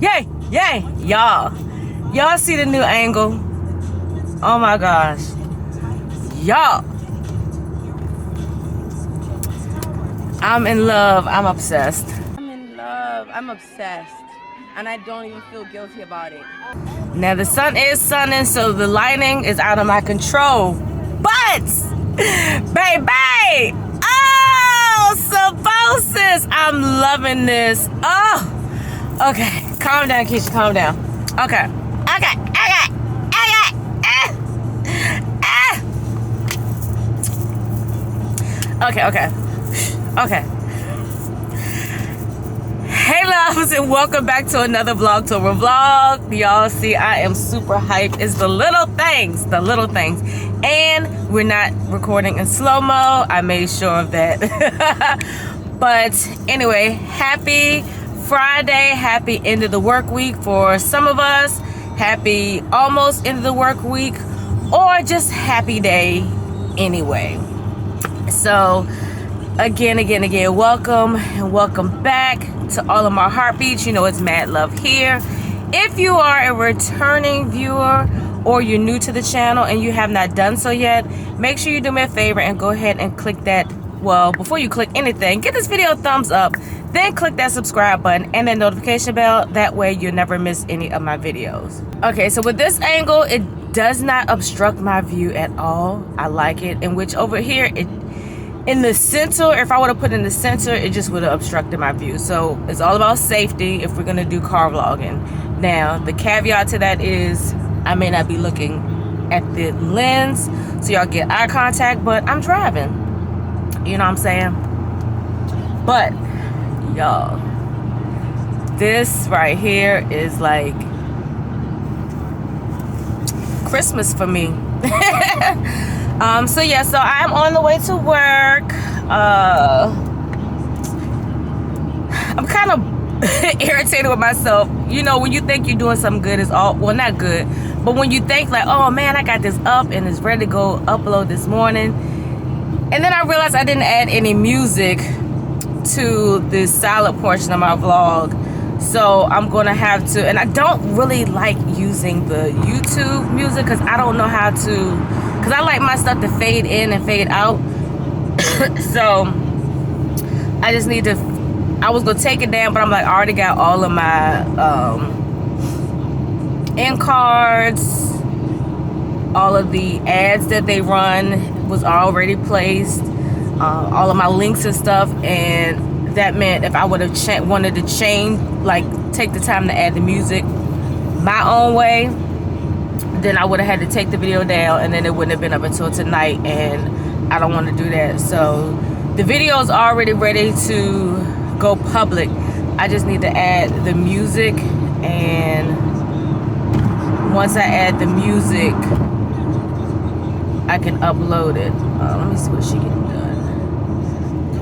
Yay! Yay! Y'all see the new angle? Oh my gosh. Y'all. I'm in love. I'm obsessed. I'm in love. I'm obsessed. And I don't even feel guilty about it. Now the sun is sunning, so the lighting is out of my control. But, baby! Oh, Samosas! I'm loving this. Oh! Okay, calm down, Keisha, calm down. Okay. Okay. Hey loves, and welcome back to another Vlogtober vlog. Y'all see I am super hyped. It's the little things. And we're not recording in slow-mo. I made sure of that. But anyway, happy Friday, happy end of the work week for some of us. Happy almost end of the work week, or just happy day anyway. So again, welcome and welcome back to all of my heartbeats. You know it's Mad Love here. If you are a returning viewer or you're new to the channel and you have not done so yet, make sure you do me a favor and go ahead and click that. Well, before you click anything, give this video a thumbs up, then click that subscribe button and that notification bell. That way you'll never miss any of my videos. Okay, so with this angle, it does not obstruct my view at all. I like it. In which over here, in the center, if I would have put in the center, it just would have obstructed my view. So it's all about safety if we're gonna do car vlogging. Now, the caveat to that is I may not be looking at the lens, so y'all get eye contact, but I'm driving. You know what I'm saying? But, y'all, this right here is like Christmas for me. So I'm on the way to work. I'm kind of irritated with myself. You know, when you think you're doing something good, it's all, well, not good, but when you think like, oh man, I got this up and it's ready to go upload this morning, and then I realized I didn't add any music to the silent portion of my vlog. So I'm gonna have to, and I don't really like using the YouTube music because I don't know how to, because I like my stuff to fade in and fade out. So I just need to, I was gonna take it down, but I'm like, I already got all of my end cards, all of the ads that they run was already placed, all of my links and stuff, and that meant if I would have wanted to change, like take the time to add the music my own way, then I would have had to take the video down, and then it wouldn't have been up until tonight, and I don't want to do that. So the video is already ready to go public. I just need to add the music, and once I add the music, I can upload it. Let me see what she getting done.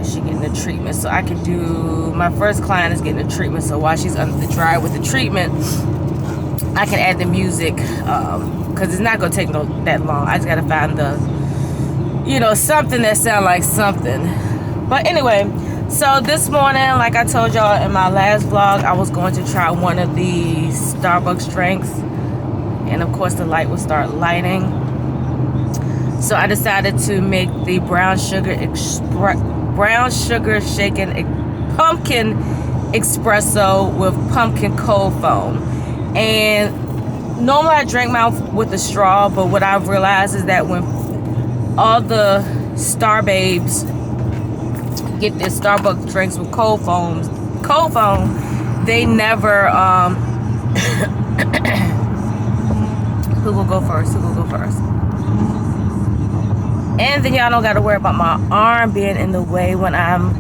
She getting the treatment, so I can do, my first client is getting the treatment, so while she's under the dryer with the treatment, I can add the music, because it's not gonna take that long. I just gotta find the, you know, something that sounds like something. But anyway, so this morning, like I told y'all in my last vlog, I was going to try one of the Starbucks drinks, and of course the light will start lighting. So I decided to make the brown sugar shaken pumpkin espresso with pumpkin cold foam. And normally I drink mine with a straw, but what I've realized is that when all the Star Babes get their Starbucks drinks with cold foam, they never who will go first? And then y'all don't got to worry about my arm being in the way when I'm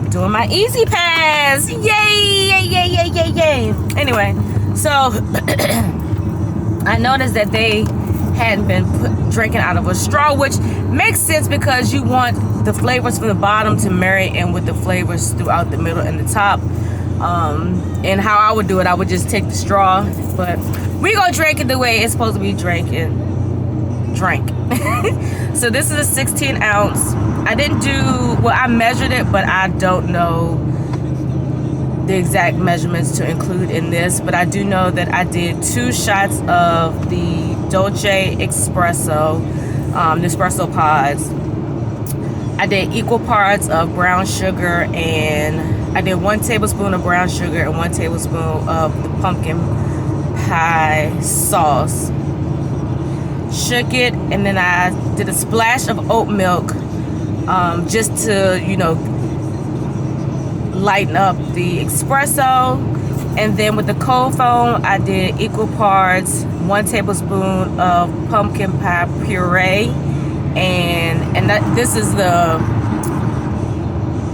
doing my easy pass. Yay! Anyway, so I noticed that they hadn't been drinking out of a straw, which makes sense because you want the flavors from the bottom to marry in with the flavors throughout the middle and the top. And how I would do it, I would just take the straw, but we gonna drink it the way it's supposed to be drink. So this is a 16 ounce. I didn't do, well, I measured it, but I don't know the exact measurements to include in this, but I do know that I did 2 shots of the Dolce Espresso, the espresso pods. I did equal parts of brown sugar, and I did 1 tablespoon of brown sugar and 1 tablespoon of the pumpkin pie sauce. Shook it, and then I did a splash of oat milk, just to, you know, lighten up the espresso. And then with the cold foam, I did equal parts 1 tablespoon of pumpkin pie puree, and that, this is the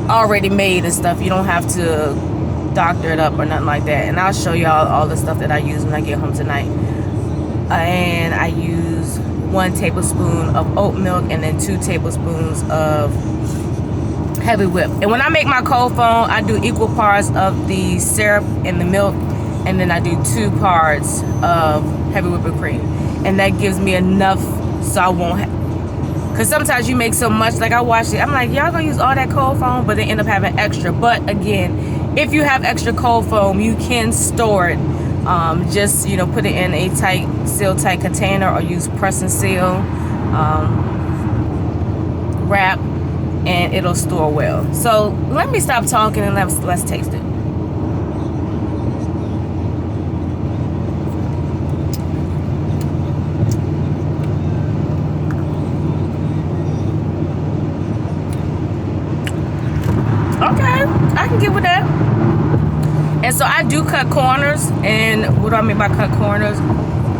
already made and stuff. You don't have to doctor it up or nothing like that. And I'll show y'all all the stuff that I use when I get home tonight. And I use 1 tablespoon of oat milk and then 2 tablespoons of heavy whip. And when I make my cold foam, I do equal parts of the syrup and the milk, and then I do 2 parts of heavy whipping cream, and that gives me enough so I won't because sometimes you make so much, like I watched it, I'm like, y'all gonna use all that cold foam, but they end up having extra. But again, if you have extra cold foam, you can store it. Just, you know, put it in a tight, seal tight container, or use press and seal wrap, and it'll store well. So let me stop talking and let's taste it. Okay, I can get with that. And so I do cut corners. And what do I mean by cut corners?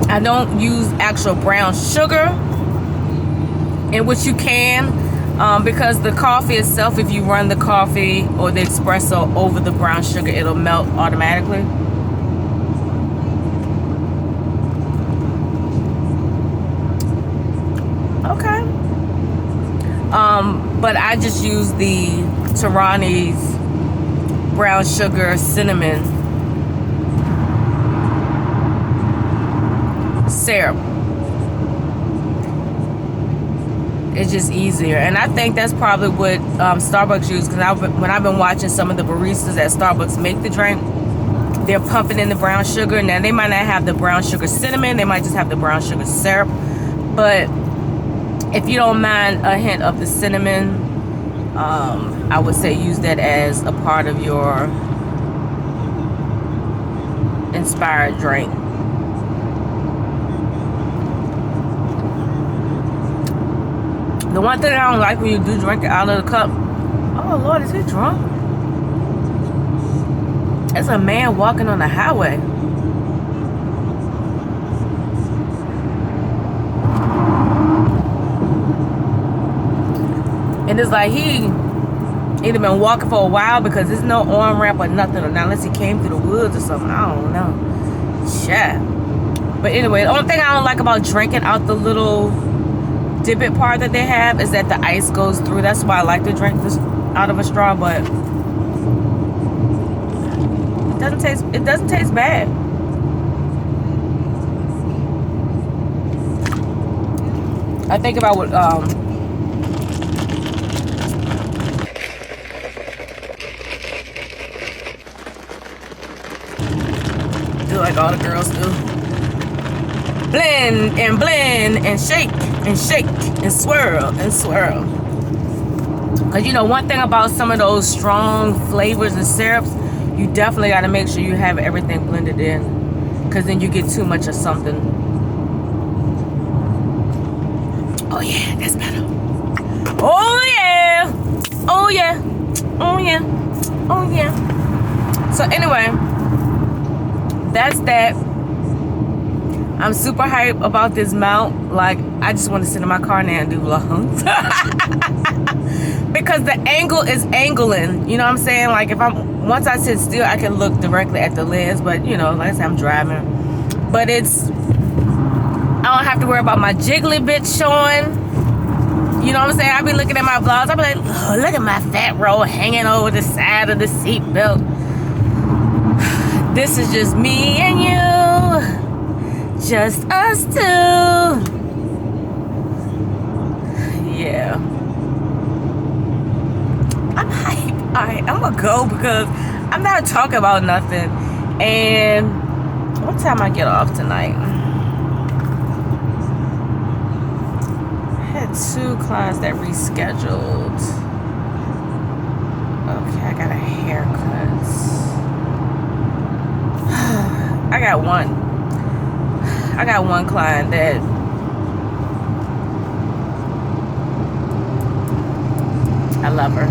I don't use actual brown sugar, in which you can, because the coffee itself, if you run the coffee or the espresso over the brown sugar, it'll melt automatically. Okay. But I just use the Tarani's brown sugar cinnamon syrup. It's just easier, and I think that's probably what Starbucks use, because when I've been watching some of the baristas at Starbucks make the drink, they're pumping in the brown sugar. Now they might not have the brown sugar cinnamon, they might just have the brown sugar syrup, but if you don't mind a hint of the cinnamon, I would say use that as a part of your inspired drink. The one thing I don't like when you do drink it out of the cup, oh Lord, is he drunk? It's a man walking on the highway. And it's like he either been walking for a while, because there's no on-ramp or nothing, or not unless he came through the woods or something. I don't know. Shit. But anyway, the only thing I don't like about drinking out the little dip it part that they have is that the ice goes through. That's why I like to drink this out of a straw, but it doesn't taste bad. I think about what do like all the girls do. Blend and shake and swirl and swirl. Because you know, one thing about some of those strong flavors and syrups, you definitely got to make sure you have everything blended in, because then you get too much of something. Oh yeah, that's better. Oh yeah. Oh yeah. Oh yeah. Oh yeah. So anyway, that's that. I'm super hype about this mount. Like, I just want to sit in my car now and do vlogs. Because the angle is angling. You know what I'm saying? Like, once I sit still, I can look directly at the lens. But, you know, like I said, I'm driving. But I don't have to worry about my jiggly bit showing. You know what I'm saying? I be looking at my vlogs. I be like, oh, look at my fat roll hanging over the side of the seat belt. This is just me and you. Just us two. Yeah. I'm hype. Alright, I'm gonna go because I'm not talking about nothing. And what time I get off tonight? I had 2 clients that rescheduled. Okay, I got a haircut. I got one client that I love her.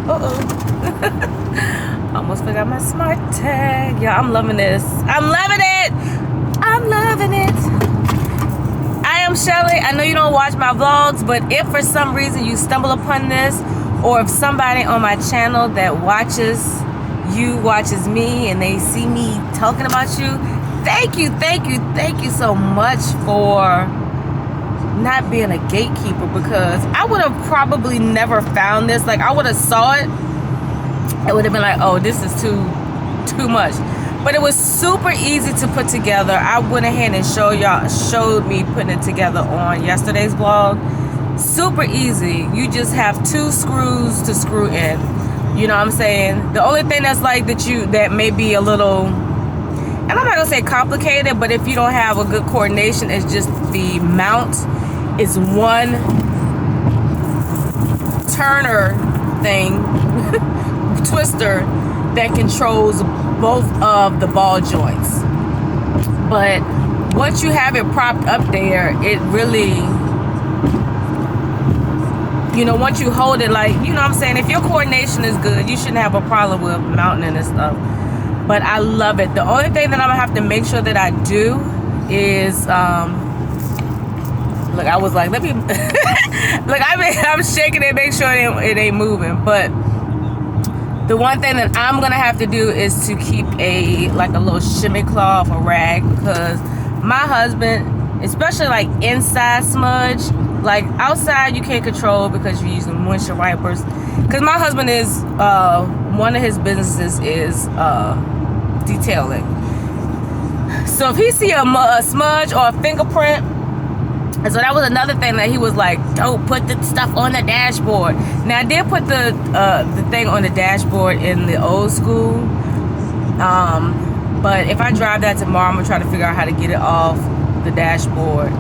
Uh-oh. Almost forgot my smart tag. Yeah, I'm loving this. I'm loving it. I am Shelly. I know you don't watch my vlogs, but if for some reason you stumble upon this, or if somebody on my channel that watches me and they see me talking about you, thank you so much for not being a gatekeeper, because I would have probably never found this. Like, I would have saw it, it would have been like, oh, this is too much. But it was super easy to put together. I went ahead and showed me putting it together on yesterday's vlog. Super easy. You just have 2 screws to screw in. You know what I'm saying? The only thing that's like that may be a little, and I'm not gonna say complicated, but if you don't have a good coordination, it's just the mount is one turner thing, twister, that controls both of the ball joints. But once you have it propped up there, it really, you know, once you hold it, like, you know what I'm saying, if your coordination is good, you shouldn't have a problem with mounting it and stuff. But I love it. The only thing that I'm gonna have to make sure that I do is look, I was like, let me look, I'm shaking it, make sure it ain't moving. But the one thing that I'm gonna have to do is to keep a little shimmy cloth or rag, because my husband, especially like inside smudge, like outside you can't control because you're using windshield wipers. Because my husband is one of his businesses is detailing. So if he see a smudge or a fingerprint, and so that was another thing that he was like, don't put the stuff on the dashboard. Now, I did put the thing on the dashboard in the old school. But if I drive that tomorrow, I'm going to try to figure out how to get it off the dashboard,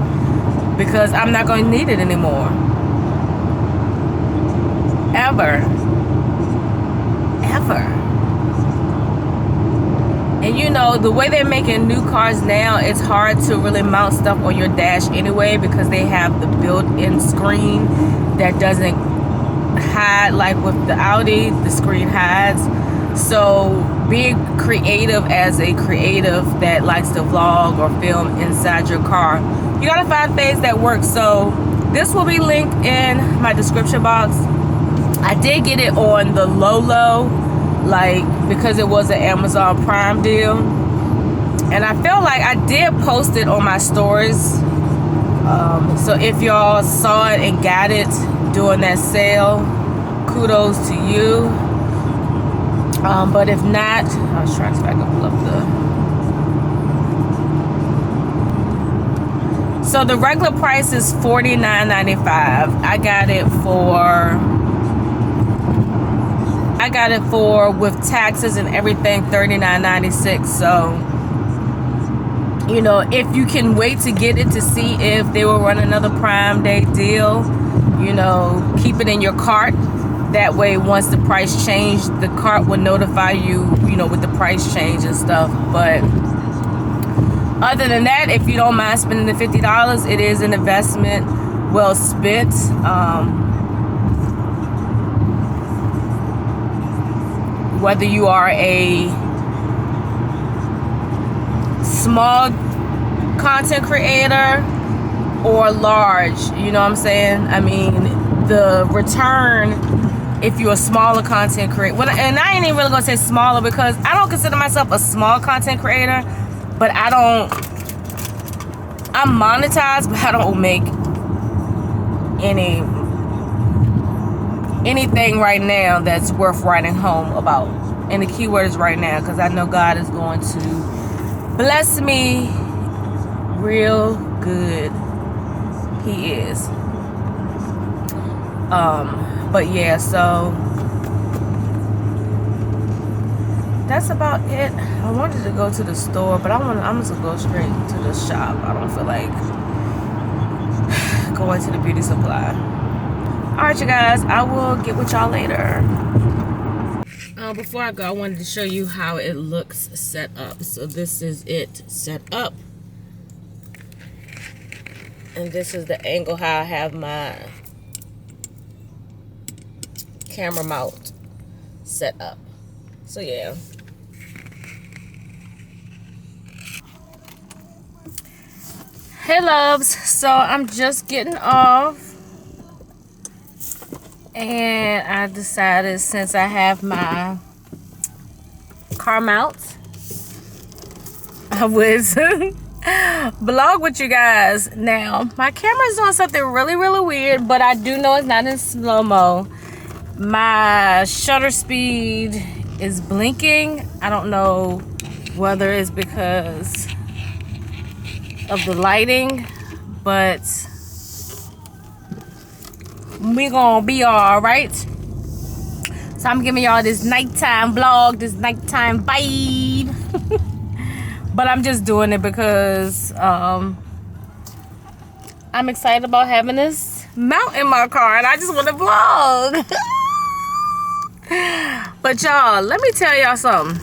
because I'm not going to need it anymore. Ever. And you know, the way they're making new cars now, it's hard to really mount stuff on your dash anyway, because they have the built-in screen that doesn't hide. Like with the Audi, the screen hides. So being creative as a creative that likes to vlog or film inside your car, you gotta find things that work. So this will be linked in my description box. I did get it on the low, like, because it was an Amazon Prime deal, and I feel like I did post it on my stories. So if y'all saw it and got it during that sale, kudos to you. But if not, I was trying to back up the. So the regular price is $49.95. I got it for with taxes and everything $39.96. So, you know, if you can wait to get it to see if they will run another Prime Day deal, you know, keep it in your cart. That way, once the price changed, the cart will notify you, you know, with the price change and stuff. But other than that, if you don't mind spending the $50, it is an investment well spent. Whether you are a small content creator or large, you know what I'm saying? I mean, the return, if you're a smaller content creator, and I ain't even really gonna say smaller, because I don't consider myself a small content creator, but I'm monetized, but I don't make anything right now that's worth writing home about. And the key word is right now, because I know God is going to bless me real good. He is. But yeah, so that's about it. I wanted to go to the store, but I'm just gonna go straight to the shop. I don't feel like going to the beauty supply. Alright, you guys, I will get with y'all later. Before I go, I wanted to show you how it looks set up. So this is it set up. And this is the angle how I have my camera mount set up. So yeah. Hey loves, so I'm just getting off. And I decided, since I have my car mount, I would vlog with you guys. Now, my camera's doing something really, really weird, but I do know it's not in slow-mo. My shutter speed is blinking. I don't know whether it's because of the lighting, but we gonna be all right. So I'm giving y'all this nighttime vlog, this nighttime vibe. But I'm just doing it because I'm excited about having this mount in my car, and I just want to vlog. But y'all, let me tell y'all something.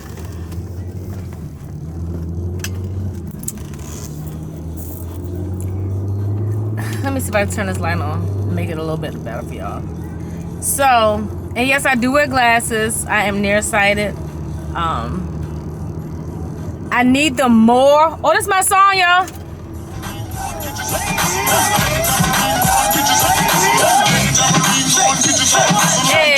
Let me see if I can turn this light on, make it a little bit better for y'all. So, and yes, I do wear glasses. I am nearsighted. I need them more. Oh, this is my song, y'all. Hey.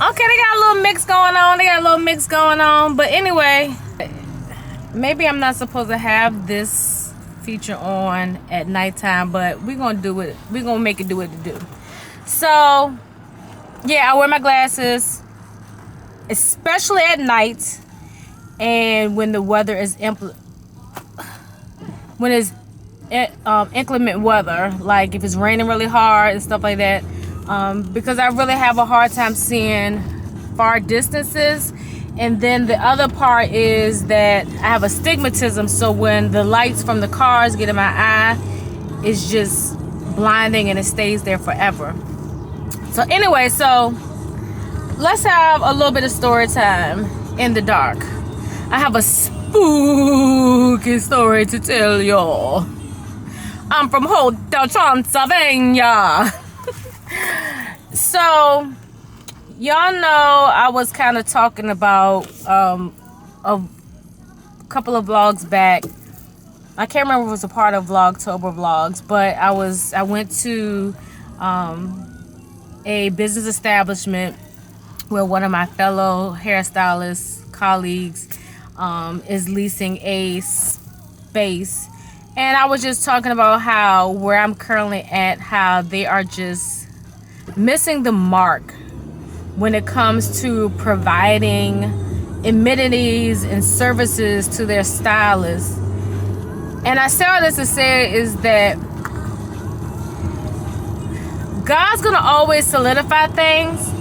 Okay, they got a little mix going on. But anyway, maybe I'm not supposed to have this feature on at nighttime, but we're gonna do it. We're gonna make it do what it do. So yeah, I wear my glasses, especially at night, and when the weather is inclement weather, like if it's raining really hard and stuff like that, because I really have a hard time seeing far distances. And then the other part is that I have astigmatism, so when the lights from the cars get in my eye, it's just blinding and it stays there forever. So anyway, so let's have a little bit of story time in the dark. I have a spooky story to tell y'all. I'm from Hotel Transylvania. So y'all know I was kind of talking about a couple of vlogs back. I can't remember if it was a part of Vlogtober vlogs, but I went to a business establishment where one of my fellow hairstylist colleagues is leasing a space. And I was just talking about how where I'm currently at, how they are just missing the mark when it comes to providing amenities and services to their stylists. And I say all this to say is that God's gonna always solidify things,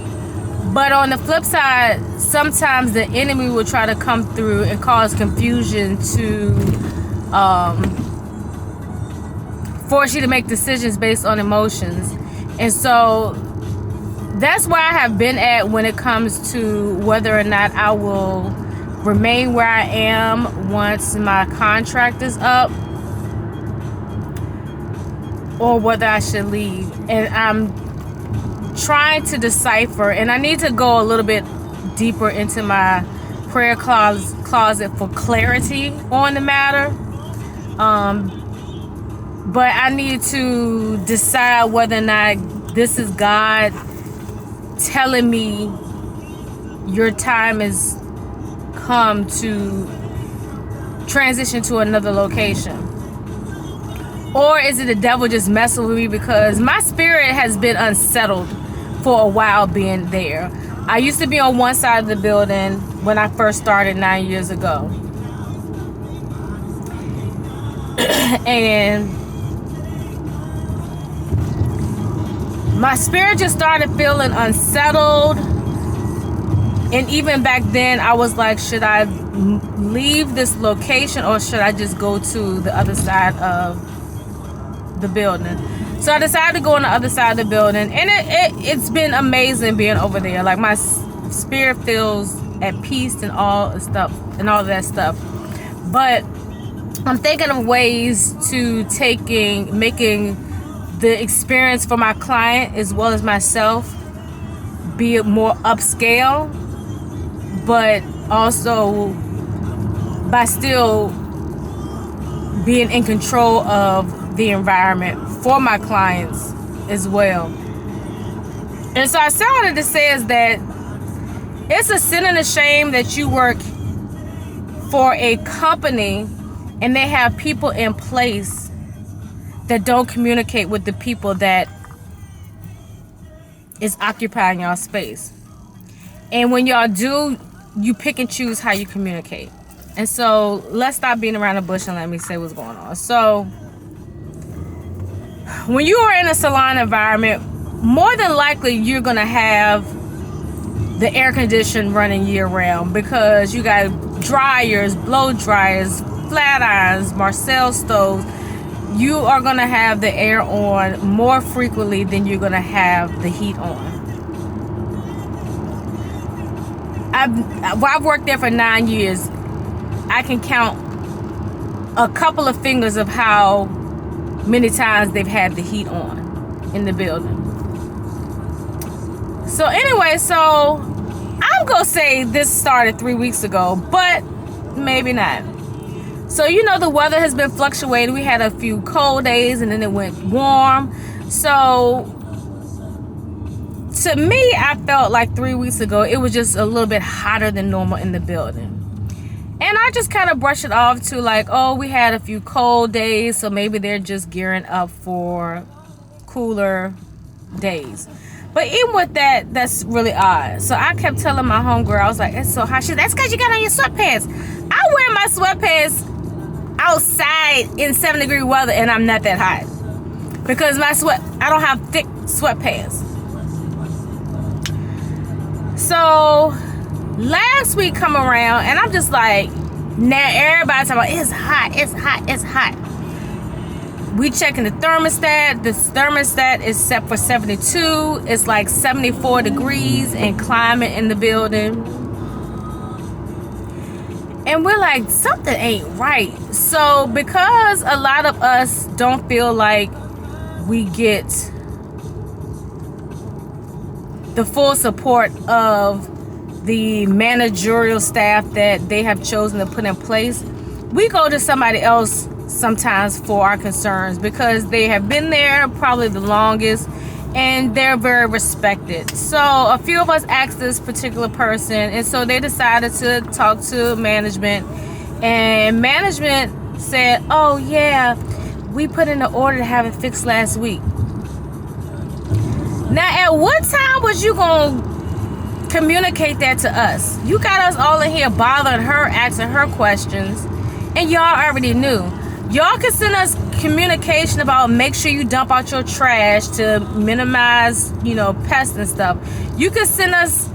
but on the flip side, sometimes the enemy will try to come through and cause confusion to force you to make decisions based on emotions. And so that's where I have been at when it comes to whether or not I will remain where I am once my contract is up, or whether I should leave. And I'm trying to decipher, and I need to go a little bit deeper into my prayer closet for clarity on the matter. But I need to decide whether or not this is God telling me your time has come to transition to another location, or is it the devil just messing with me, because my spirit has been unsettled for a while being there. I used to be on one side of the building when I first started 9 years ago. And my spirit just started feeling unsettled. And even back then, I was like, should I leave this location or should I just go to the other side of the building? So I decided to go on the other side of the building, and it's been amazing being over there. Like, my spirit feels at peace and all of that stuff. But I'm thinking of ways to making the experience for my client as well as myself be more upscale, but also by still being in control of the environment for my clients as well. And so I said all that to say is that it's a sin and a shame that you work for a company and they have people in place that don't communicate with the people that is occupying y'all space. And when y'all do, you pick and choose how you communicate. And so let's stop being around the bush and let me say what's going on. So when you are in a salon environment, more than likely you're gonna have the air condition running year round, because you got dryers, blow dryers, flat irons, Marcel stoves. You are gonna have the air on more frequently than you're gonna have the heat on. I've worked there for 9 years. I can count a couple of fingers of how many times they've had the heat on in the building. So anyway, so I'm gonna say this started 3 weeks ago, but maybe not. So, you know, the weather has been fluctuating. We had a few cold days and then it went warm. So to me, I felt like 3 weeks ago it was just a little bit hotter than normal in the building. And I just kind of brushed it off to like, oh, we had a few cold days, so maybe they're just gearing up for cooler days. But even with that, that's really odd. So I kept telling my homegirl, I was like, it's so hot. She said, that's because you got on your sweatpants. I wear my sweatpants outside in 70-degree weather and I'm not that hot. Because I don't have thick sweatpants. So last week come around and I'm just like, now everybody's talking about it's hot, it's hot, it's hot. We checking the thermostat. The thermostat is set for 72. It's like 74 degrees and climate in the building. And we're like, something ain't right. So because a lot of us don't feel like we get the full support of the managerial staff that they have chosen to put in place, we go to somebody else sometimes for our concerns because they have been there probably the longest and they're very respected. So a few of us asked this particular person, and so they decided to talk to management, and management said, oh yeah, we put in an order to have it fixed last week. Now at what time was you gonna communicate that to us? You got us all in here bothering her, asking her questions, and y'all already knew. Y'all can send us communication about make sure you dump out your trash to minimize, you know, pests and stuff. You can send us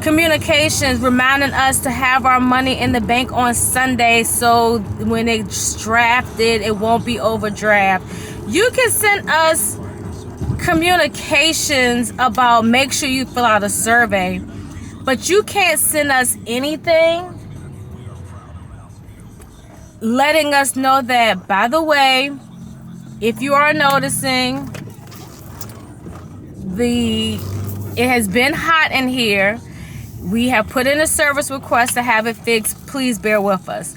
communications reminding us to have our money in the bank on Sunday so when it's drafted, it won't be overdraft. You can send us communications about make sure you fill out a survey, but you can't send us anything letting us know that, by the way, if you are noticing, it has been hot in here. We have put in a service request to have it fixed. Please bear with us.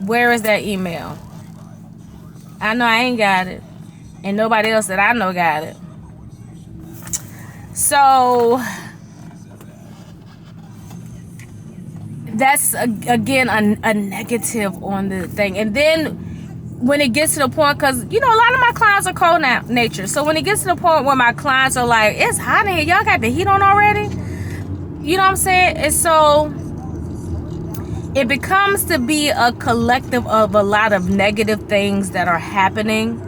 Where is that email? I know I ain't got it, and nobody else that I know got it. So that's again a negative on the thing. And then when it gets to the point, because you know a lot of my clients are cold nature, so when it gets to the point where my clients are like, it's hot in here, y'all got the heat on already, you know what I'm saying? And so it becomes to be a collective of a lot of negative things that are happening.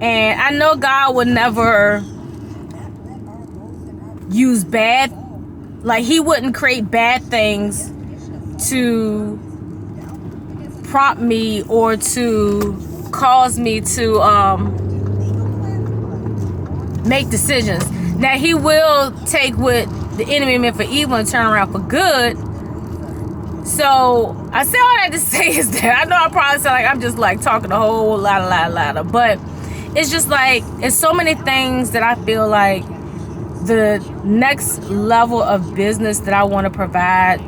And I know God would never use bad, like he wouldn't create bad things to prompt me or to cause me to make decisions. Now he will take what the enemy meant for evil and turn around for good. So I say all that to say is that I know I probably sound like I'm just like talking a whole lot, but it's just like it's so many things that I feel like the next level of business that I want to provide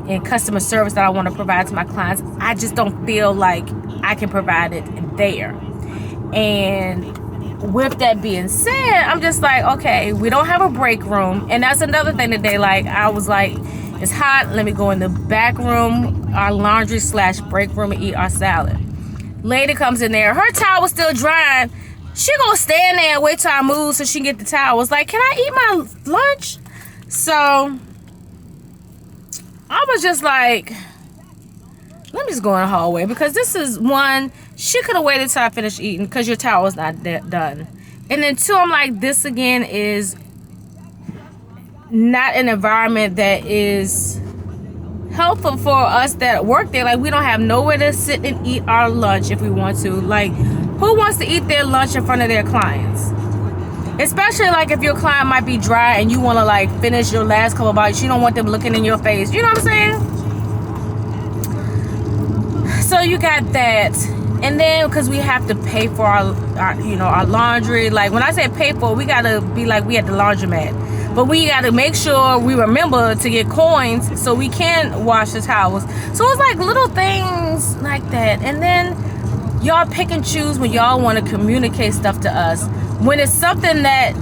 and customer service that I want to provide to my clients, I just don't feel like I can provide it there. And with that being said, I'm just like, okay, we don't have a break room. And that's another thing today. Like, I was like, it's hot. Let me go in the back room, our laundry / break room, and eat our salad. Lady comes in there. Her towel was still drying. She gonna stand there and wait till I move so she can get the towel. I was like, can I eat my lunch? So I was just like, let me just go in the hallway, because this is one, she could have waited till I finished eating because your towel was not done. And then two, I'm like, this again is not an environment that is helpful for us that work there. Like, we don't have nowhere to sit and eat our lunch if we want to. Like, who wants to eat their lunch in front of their clients? Especially like if your client might be dry and you want to like finish your last couple bites. You don't want them looking in your face. You know what I'm saying? So you got that. And then because we have to pay for our laundry. Like, when I say pay for, we got to be like we at the laundromat. But we got to make sure we remember to get coins so we can wash the towels. So it's like little things like that. And then y'all pick and choose when y'all want to communicate stuff to us. When it's something that,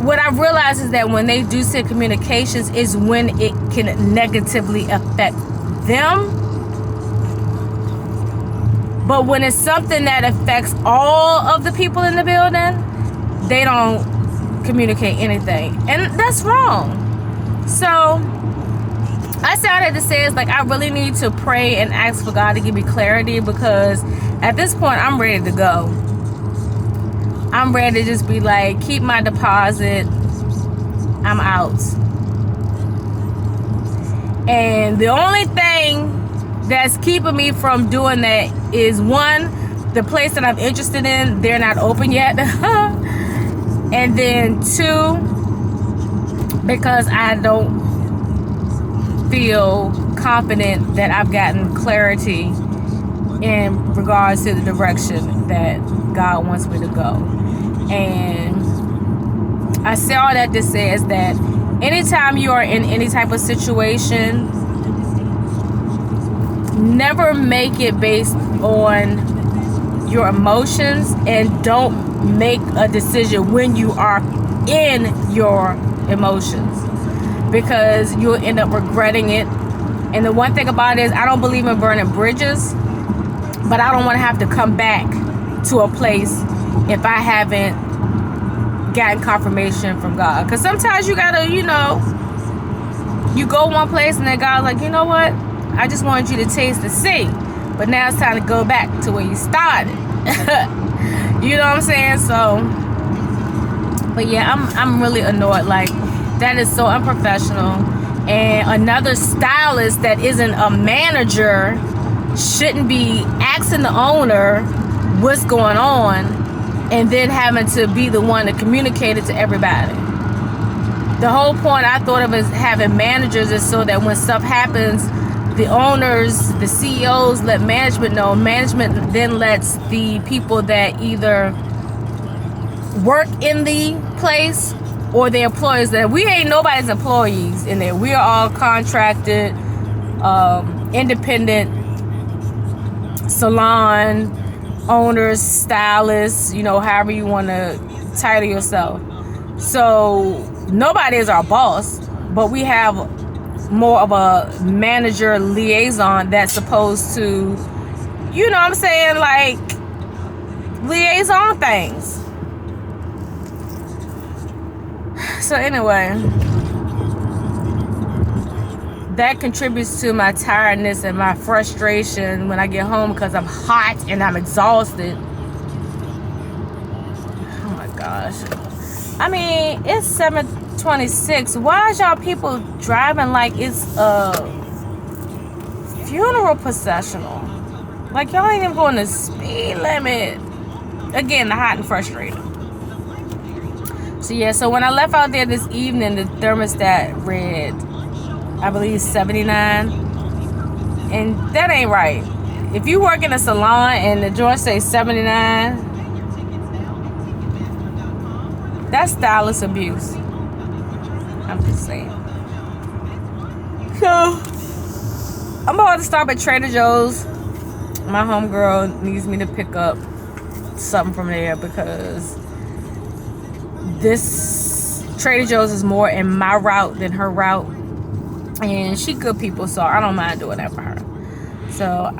what I realize is that when they do say communications is when it can negatively affect them. But when it's something that affects all of the people in the building, they don't communicate anything. And that's wrong. So I started to say, it's like, I really need to pray and ask for God to give me clarity, because at this point I'm ready to go. I'm ready to just be like, keep my deposit, I'm out. And the only thing that's keeping me from doing that is, one, the place that I'm interested in, they're not open yet. And then two, because I don't feel confident that I've gotten clarity in regards to the direction that God wants me to go. And I say all that to say is that anytime you are in any type of situation, never make it based on your emotions, and don't make a decision when you are in your emotions, because you'll end up regretting it. And the one thing about it is, I don't believe in burning bridges, but I don't want to have to come back to a place if I haven't gotten confirmation from God. Because sometimes you gotta, you go one place and then God's like, you know what, I just wanted you to taste and see, but now it's time to go back to where you started. You know what I'm saying? So, but yeah, I'm really annoyed. Like, that is so unprofessional. And another stylist that isn't a manager shouldn't be asking the owner what's going on and then having to be the one to communicate it to everybody. The whole point I thought of as having managers is so that when stuff happens, the owners, the CEOs let management know. Management then lets the people that either work in the place or the employees, that we ain't nobody's employees in there. We are all contracted, independent salon owners, stylists, however you want to title yourself. So nobody is our boss, but we have more of a manager liaison that's supposed to, you know what I'm saying, like, liaison things. So anyway, that contributes to my tiredness and my frustration when I get home because I'm hot and I'm exhausted. Oh my gosh. I mean, it's 7:26. Why is y'all people driving like it's a funeral processional? Like y'all ain't even going the speed limit. Again, the hot and frustrated. So yeah, so when I left out there this evening, the thermostat read, I believe, 79. And that ain't right. If you work in a salon and the joint say 79, that's stylist abuse. I'm just saying. So, I'm about to stop at Trader Joe's. My homegirl needs me to pick up something from there because this Trader Joe's is more in my route than her route. And she good people, so I don't mind doing that for her. So,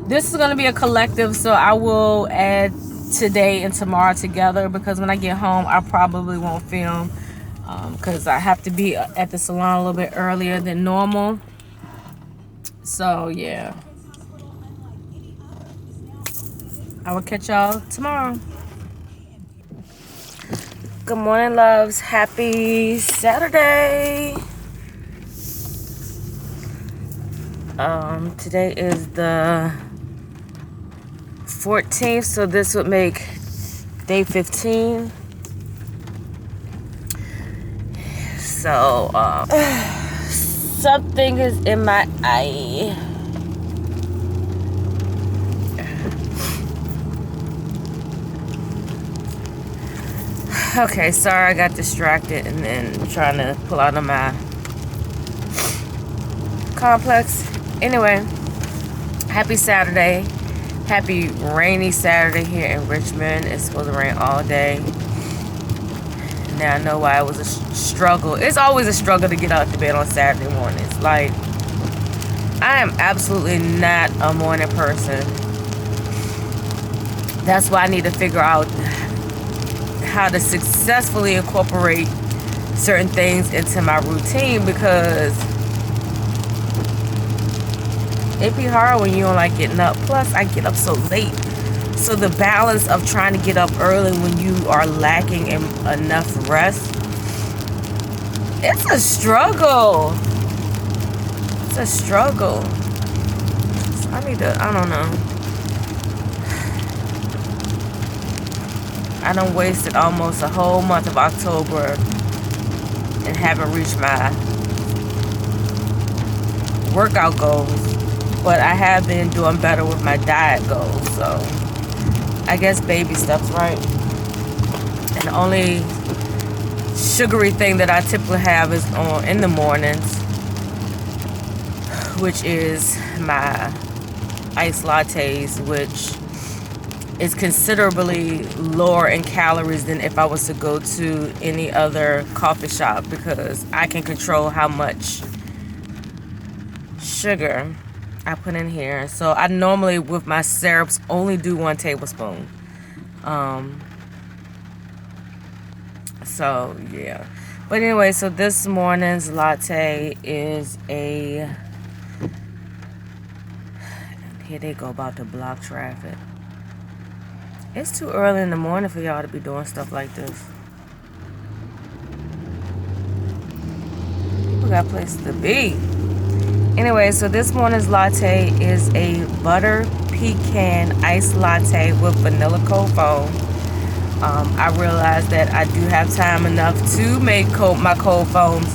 this is going to be a collective, so I will add today and tomorrow together because when I get home I probably won't film because I have to be at the salon a little bit earlier than normal. So yeah, I will catch y'all tomorrow. Good morning, loves. Happy Saturday. Today is the 14th, so this would make day 15. So something is in my eye. Okay, sorry I got distracted and then trying to pull out of my complex. Anyway, happy Saturday. Happy rainy Saturday here in Richmond. It's supposed to rain all day. Now I know why it was a struggle. It's always a struggle to get out of bed on Saturday mornings. Like, I am absolutely not a morning person. That's why I need to figure out how to successfully incorporate certain things into my routine because it'd be hard when you don't like getting up. Plus, I get up so late. So the balance of trying to get up early when you are lacking in enough rest, it's a struggle. It's a struggle. So I don't know. I done wasted almost a whole month of October and haven't reached my workout goals. But I have been doing better with my diet goals, so I guess baby steps, right? And the only sugary thing that I typically have is in the mornings, which is my iced lattes, which is considerably lower in calories than if I was to go to any other coffee shop because I can control how much sugar I put in here. So I normally with my syrups only do 1 tablespoon. So yeah, but anyway, so this morning's latte is a, here they go about to block traffic. It's too early in the morning for y'all to be doing stuff like this. People got places to be. Anyway, so this morning's latte is a butter pecan iced latte with vanilla cold foam. I realized that I do have time enough to make my cold foams.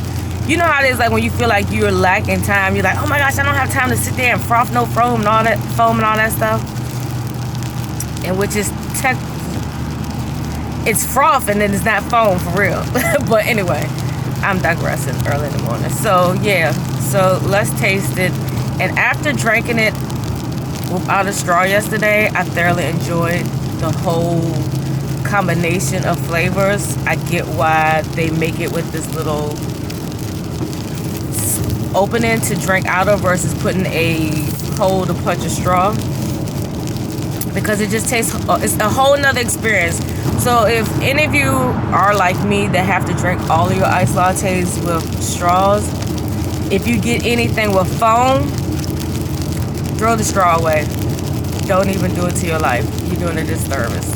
You know how it is, like when you feel like you're lacking time, you're like, oh my gosh, I don't have time to sit there and froth no foam and all that stuff. And which is it's froth and then it's not foam for real. But anyway, I'm digressing early in the morning. So yeah, so let's taste it. And after drinking it without a straw yesterday, I thoroughly enjoyed the whole combination of flavors. I get why they make it with this little opening to drink out of versus putting a hole to punch a straw, because it just tastes, it's a whole nother experience. So if any of you are like me that have to drink all of your iced lattes with straws, If you get anything with foam, throw the straw away. Don't even do it to your life. You're doing a disservice.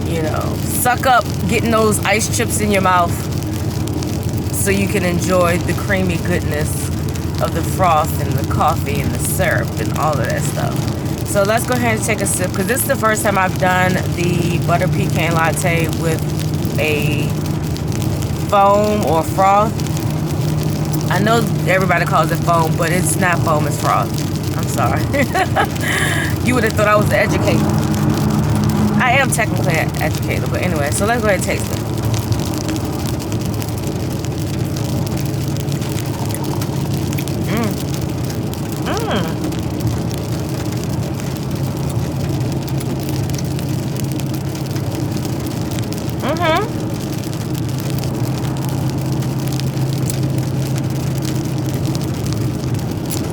You know, suck up getting those ice chips in your mouth so you can enjoy the creamy goodness of the froth and the coffee and the syrup and all of that stuff. So let's go ahead and take a sip, because this is the first time I've done the butter pecan latte with a foam or froth. I know everybody calls it foam, but it's not foam, it's froth. I'm sorry. You would have thought I was the educator. I am technically an educator, but anyway, so let's go ahead and taste it.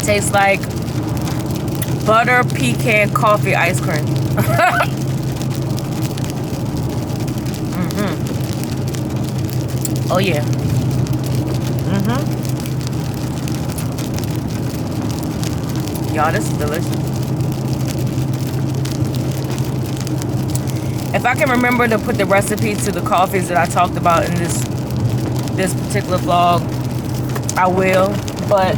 Tastes like butter pecan coffee ice cream. Oh yeah. Y'all, this is delicious. If I can remember to put the recipe to the coffees that I talked about in this particular vlog, I will, but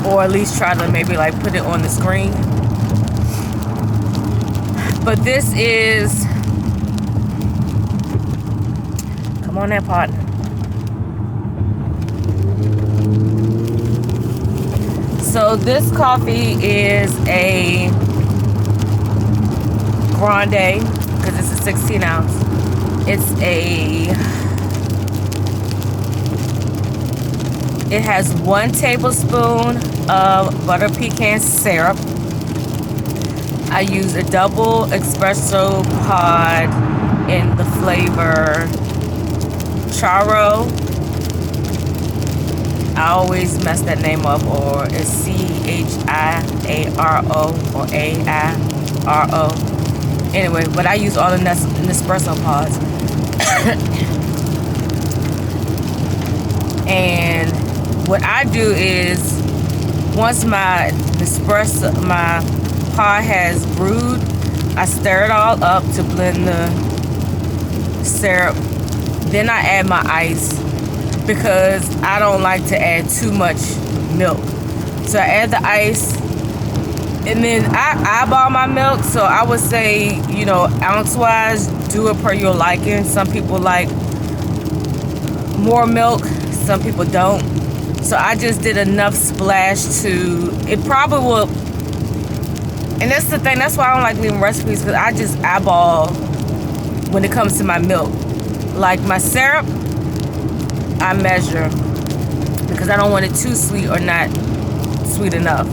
or at least try to maybe like put it on the screen. But this is, come on there, partner. So this coffee is a grande, because it's a 16 ounce. It has 1 tablespoon of butter pecan syrup. I use a double espresso pod in the flavor Charo. I always mess that name up, or it's CHIARO or AIRO. Anyway, but I use all the Nespresso pods. And what I do is, once my pod has brewed, I stir it all up to blend the syrup. Then I add my ice, because I don't like to add too much milk. So I add the ice, and then I eyeball my milk. So I would say, you know, ounce-wise, do it per your liking. Some people like more milk, some people don't. So I just did enough splash to, it probably will, and that's the thing, that's why I don't like leaving recipes, because I just eyeball when it comes to my milk. Like my syrup, I measure, because I don't want it too sweet or not sweet enough.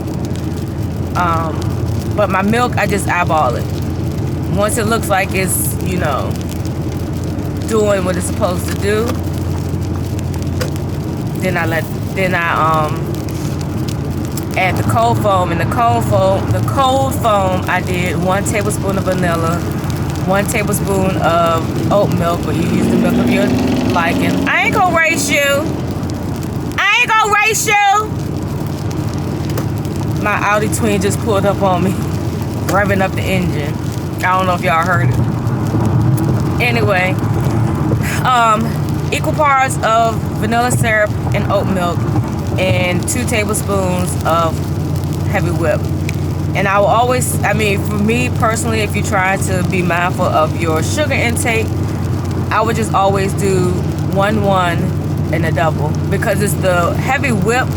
But my milk, I just eyeball it. Once it looks like it's, you know, doing what it's supposed to do, then I add the cold foam. And the cold foam, I did 1 tablespoon of vanilla, 1 tablespoon of oat milk, but you use the milk of your liking. I ain't gonna race you. My Audi twin just pulled up on me, revving up the engine. I don't know if y'all heard it. Anyway, equal parts of vanilla syrup and oat milk, and 2 tablespoons of heavy whip. And I will always, I mean, for me personally, if you're trying to be mindful of your sugar intake, I would just always do 1-1 and a double, because it's the heavy whip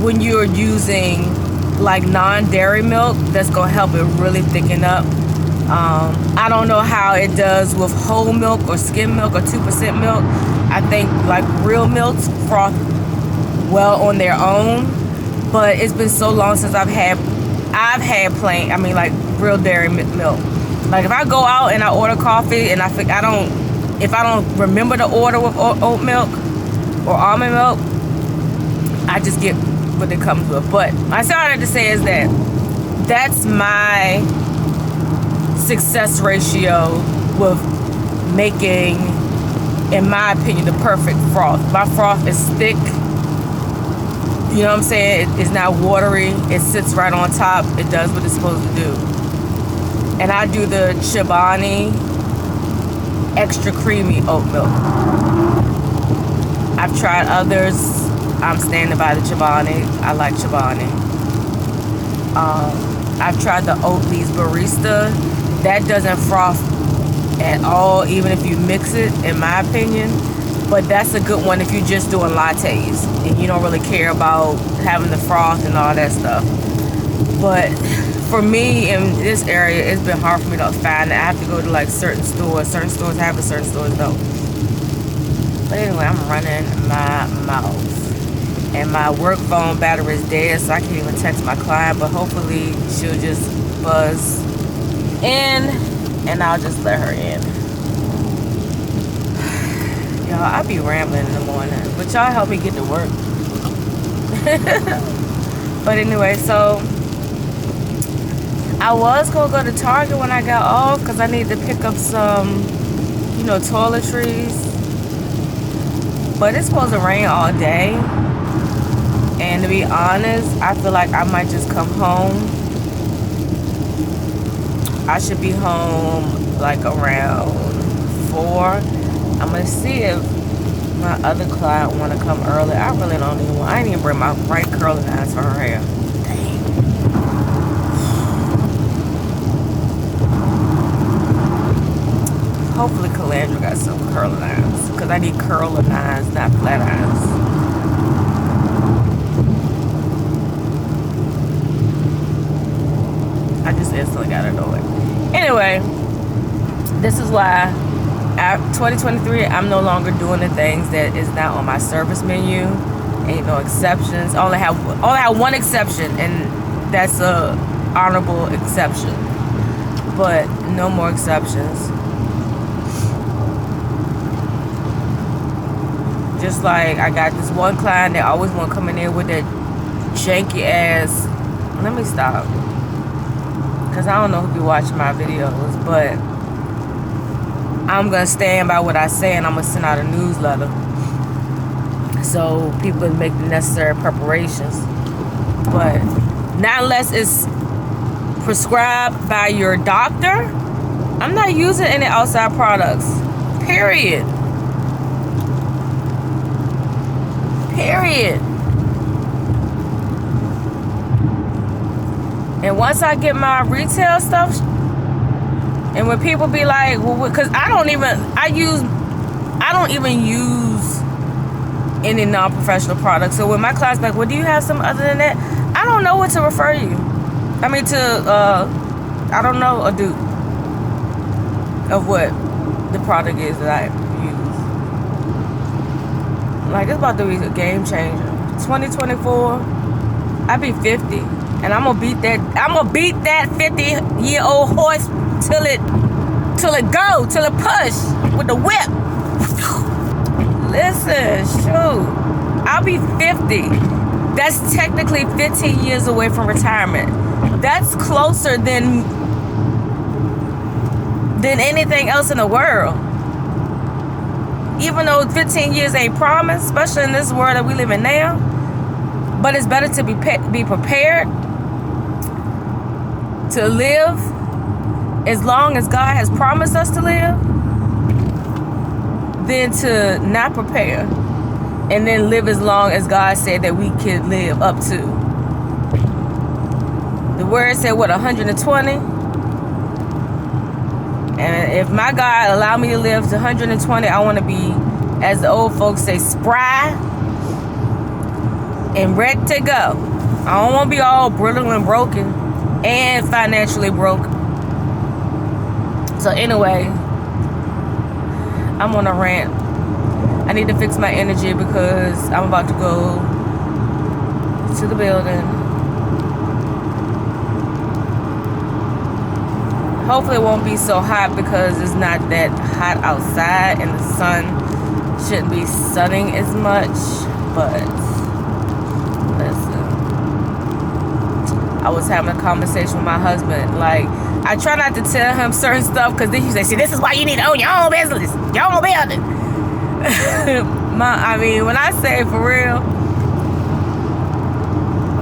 when you're using like non-dairy milk that's gonna help it really thicken up. I don't know how it does with whole milk or skim milk or 2% milk. I think like real milks froth well on their own, but it's been so long since I've had plain, I mean like real dairy milk. Like if I go out and I order coffee and if I don't remember to order with oat milk or almond milk, I just get what it comes with. But I started to say is that that's my success ratio with making in my opinion, the perfect froth. My froth is thick. You know what I'm saying? It's not watery. It sits right on top. It does what it's supposed to do. And I do the Chobani extra creamy oat milk. I've tried others. I'm standing by the Chobani. I like Chobani. I've tried the Oatly's Barista. That doesn't froth at all, even if you mix it, in my opinion. But that's a good one if you're just doing lattes and you don't really care about having the froth and all that stuff. But for me in this area, it's been hard for me to find it. I have to go to like certain stores. Certain stores have it, certain stores don't. But anyway, I'm running my mouth. And my work phone battery is dead, so I can't even text my client. But hopefully she'll just buzz in and I'll just let her in. Y'all, I be rambling in the morning, but y'all help me get to work. But anyway, so I was gonna go to Target when I got off because I need to pick up some, you know, toiletries. But it's supposed to rain all day. And to be honest, I feel like I might just come home. I should be home like around 4. I'm gonna see if my other client want to come early. I really don't even want. I didn't even bring my right curling irons for her hair. Dang. Hopefully, Calandra got some curling irons because I need curling irons, not flat irons. I just instantly gotta know it. Anyway, this is why. At 2023, I'm no longer doing the things that is not on my service menu. Ain't no exceptions. I only have one exception, and that's a honorable exception. But no more exceptions. Just like I got this one client that always want to come in there with that janky ass. Let me stop, cause I don't know who be watching my videos, but I'm going to stand by what I say, and I'm going to send out a newsletter so people can make the necessary preparations. But not unless it's prescribed by your doctor, I'm not using any outside products. Period. Period. And once I get my retail stuff, and when people be like, well, because I don't even use any non-professional products. So when my client's like, well, do you have some other than that? I don't know what to refer you. I mean, I don't know a dupe of what the product is that I use. Like, it's about to be a game changer. 2024, I be 50, and I'm gonna beat that 50-year-old horse till it push with the whip. Listen, shoot, I'll be 50. That's technically 15 years away from retirement. That's closer than anything else in the world. Even though 15 years ain't promised, especially in this world that we live in now, but it's better to be prepared to live as long as God has promised us to live, than to not prepare and then live as long as God said that we could live up to. The word said, what, 120? And if my God allowed me to live to 120, I want to be, as the old folks say, spry and ready to go. I don't want to be all brittle and broken and financially broke. So anyway, I'm on a rant. I need to fix my energy because I'm about to go to the building. Hopefully it won't be so hot because it's not that hot outside and the sun shouldn't be sunning as much. But listen, I was having a conversation with my husband. Like, I try not to tell him certain stuff because then he say, see, this is why you need to own your own business, your own building. I mean, when I say for real,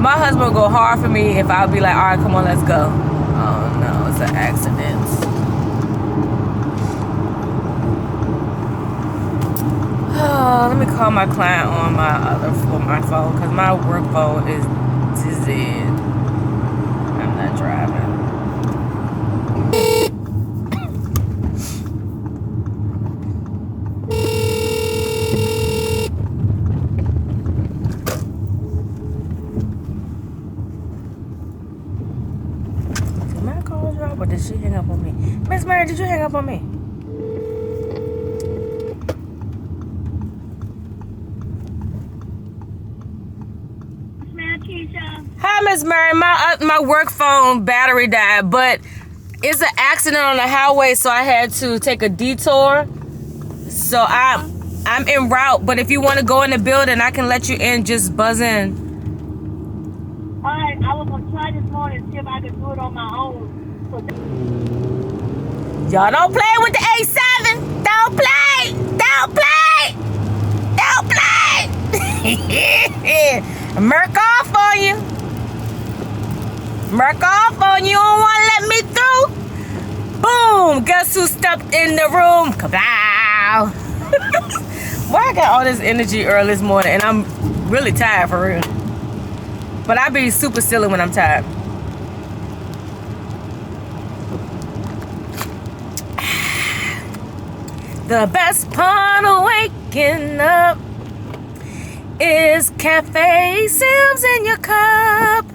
my husband will go hard for me if I'll be like, all right, come on, let's go. Oh no, it's an accident. Oh, let me call my client on my phone because my work phone is dizzy. I'm not driving. Did my call drop or did she hang up on me? Miss Mary, did you hang up on me? Hi, Miss Mary. My work phone battery died, but it's an accident on the highway, so I had to take a detour. So I'm en route, but if you want to go in the building, I can let you in. Just buzz in. All right, I was gonna try this morning and see if I could do it on my own. Y'all don't play with the A7. Don't play. Don't play. Don't play. Merc off on you. Merc off on you. You don't want to let me through. Boom. Guess who stepped in the room? Kabow. Why I got all this energy early this morning and I'm really tired for real. But I be super silly when I'm tired. The best part of waking up is Cafe Sims in your cup.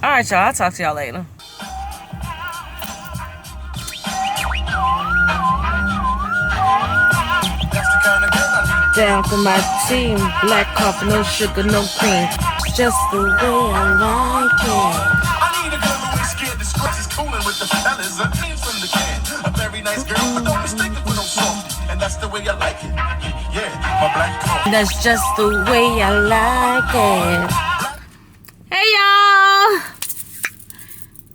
All right, y'all. I'll talk to y'all later. Down for my team. Black coffee, no sugar, no cream. Just the way I like it. I need a girl who ain't scared to scratch. She's cooling with the fellas. A came from the can. A very nice girl, but don't mistake it for no softy. And that's the way I like it. Yeah, my black coffee. That's just the way I like it. Hey y'all,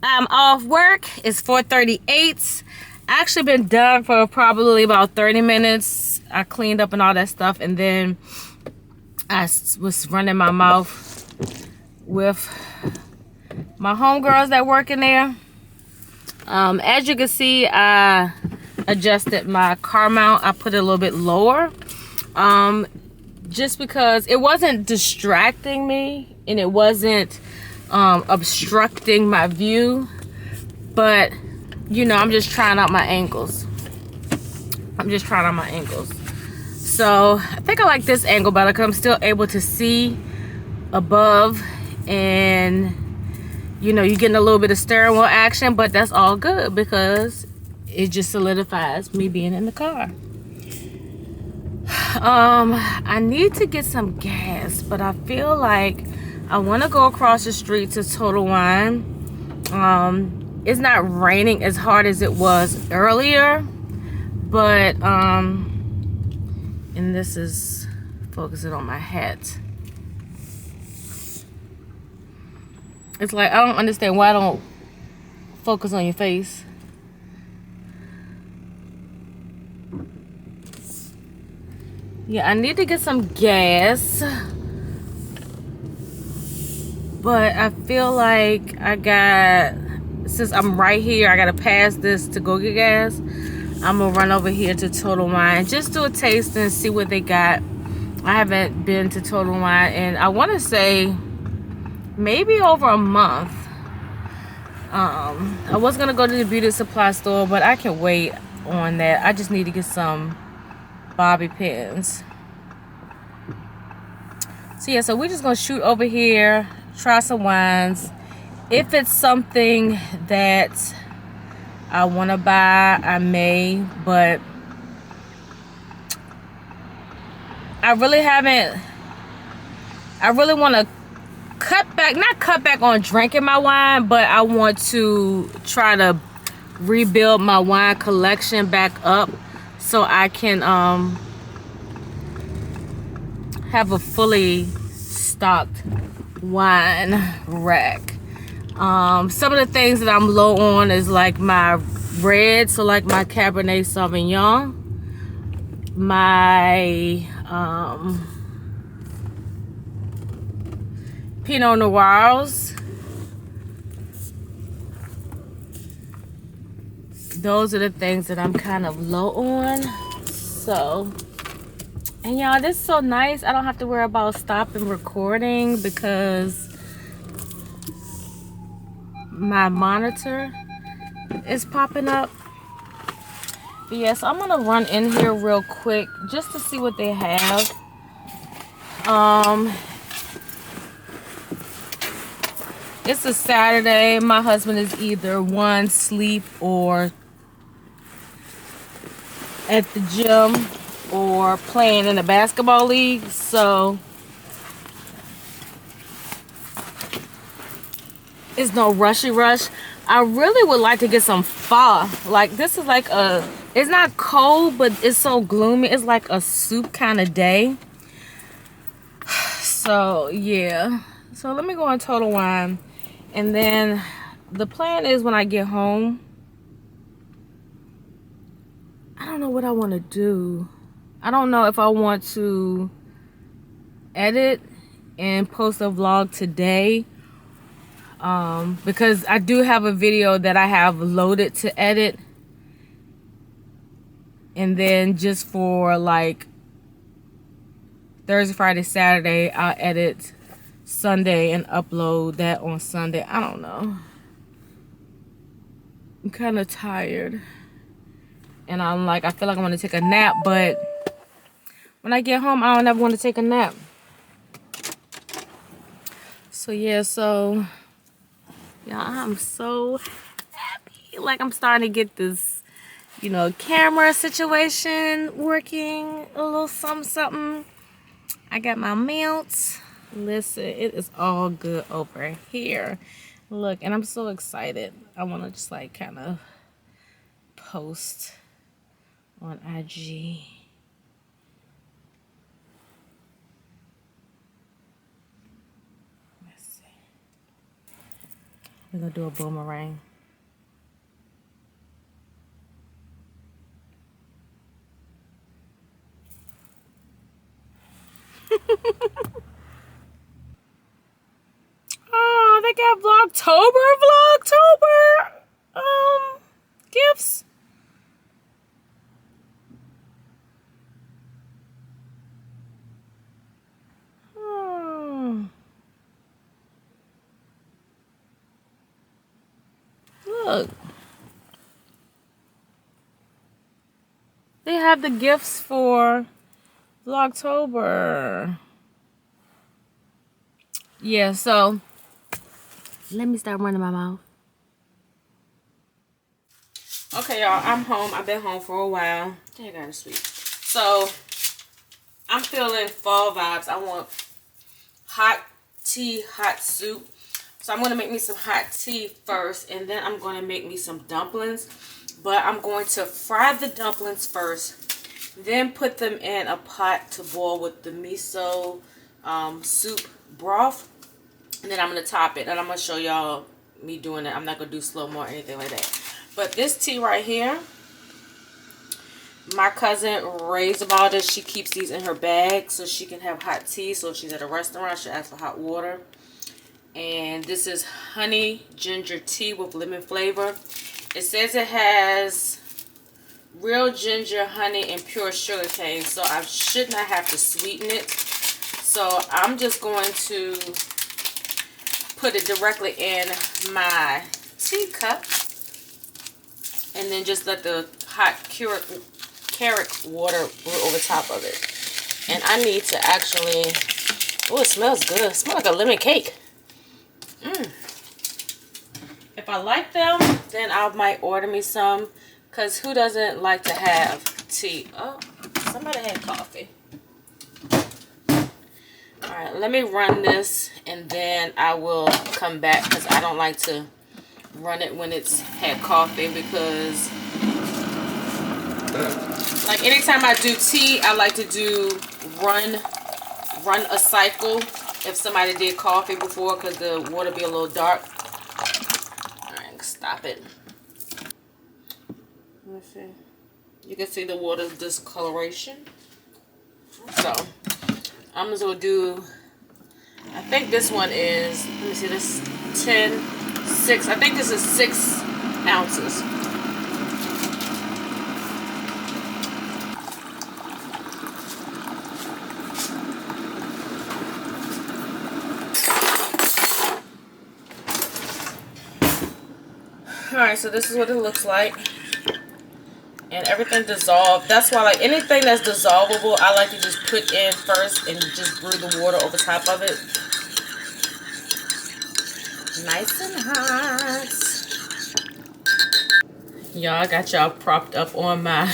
I'm off work. It's 4:38. I actually been done for probably about 30 minutes. I cleaned up and all that stuff, and then I was running my mouth with my homegirls that work in there. As you can see, I adjusted my car mount. I put it a little bit lower, just because it wasn't distracting me and it wasn't obstructing my view. But you know, I'm just trying out my angles. So I think I like this angle better because I'm still able to see above, and you know, you're getting a little bit of steering wheel action, but that's all good because it just solidifies me being in the car. I need to get some gas, but I feel like I want to go across the street to Total Wine. It's not raining as hard as it was earlier, but and this is focusing on my hat. It's like, I don't understand why I don't focus on your face. Yeah, I need to get some gas, but I feel like since I'm right here, I gotta pass this to go get gas. I'm gonna run over here to Total Wine, just do a taste and see what they got. I haven't been to Total Wine, and I want to say maybe over a month. I was gonna go to the beauty supply store, but I can wait on that. I just need to get some bobby pins. So yeah, so we're just gonna shoot over here, try some wines. If it's something that I want to buy, I may, but I really want to not cut back on drinking my wine, but I want to try to rebuild my wine collection back up so I can have a fully stocked wine rack. Some of the things that I'm low on is like my red, so like my Cabernet Sauvignon. my Pinot Noirs. Those are the things that I'm kind of low on. So, and y'all, this is so nice. I don't have to worry about stopping recording because my monitor is popping up. But yeah, so I'm gonna run in here real quick just to see what they have. It's a Saturday. My husband is either one, sleep, or at the gym, or playing in the basketball league. So it's no rushy rush. I really would like to get some pho. Like, this is like a, it's not cold, but it's so gloomy. It's like a soup kind of day. So yeah, so let me go on Total Wine, and then the plan is when I get home, I don't know what I want to do. I don't know if I want to edit and post a vlog today, because I do have a video that I have loaded to edit, and then just for like Thursday, Friday, Saturday, I'll edit Sunday and upload that on Sunday. I don't know. I'm kind of tired. And I'm like, I feel like I want to take a nap, but when I get home, I don't ever want to take a nap. So yeah, so yeah, I'm so happy. Like, I'm starting to get this, you know, camera situation working a little something. I got my mounts. Listen, it is all good over here. Look, and I'm so excited. I want to just like kind of post on IG. Let's see. We're gonna do a boomerang. Oh, they got Vlogtober gifts. Oh. Look. They have the gifts for Vlogtober. Yeah, so let me start running my mouth. Okay, y'all, I'm home. I've been home for a while. I got to sleep. So I'm feeling fall vibes. I want hot tea, hot soup. So I'm going to make me some hot tea first, and then I'm going to make me some dumplings. But I'm going to fry the dumplings first, then put them in a pot to boil with the miso soup broth. And then I'm going to top it, and I'm going to show y'all me doing it. I'm not going to do slow-mo or anything like that. But this tea right here, my cousin raves about it. She keeps these in her bag so she can have hot tea. So if she's at a restaurant, she'll ask for hot water. And this is honey ginger tea with lemon flavor. It says it has real ginger, honey, and pure sugar cane. So I should not have to sweeten it. So I'm just going to put it directly in my teacup. And then just let the hot carrot water brew over top of it. And I need to actually... Oh, it smells good. It smells like a lemon cake. If I like them, then I might order me some. Because who doesn't like to have tea? Oh, somebody had coffee. Alright, let me run this. And then I will come back. Because I don't like to run it when it's had coffee, because like anytime I do tea, I like to do run a cycle if somebody did coffee before, because the water be a little dark. All right, stop it. Let's see. You can see the water discoloration. So I'm just gonna do, I think this one is, let me see, this 10, 6, I think this is 6 ounces. Alright, so this is what it looks like. And everything dissolved. That's why, like, anything that's dissolvable, I like to just put in first and just brew the water over top of it. Nice and hot. Y'all, I got y'all propped up on my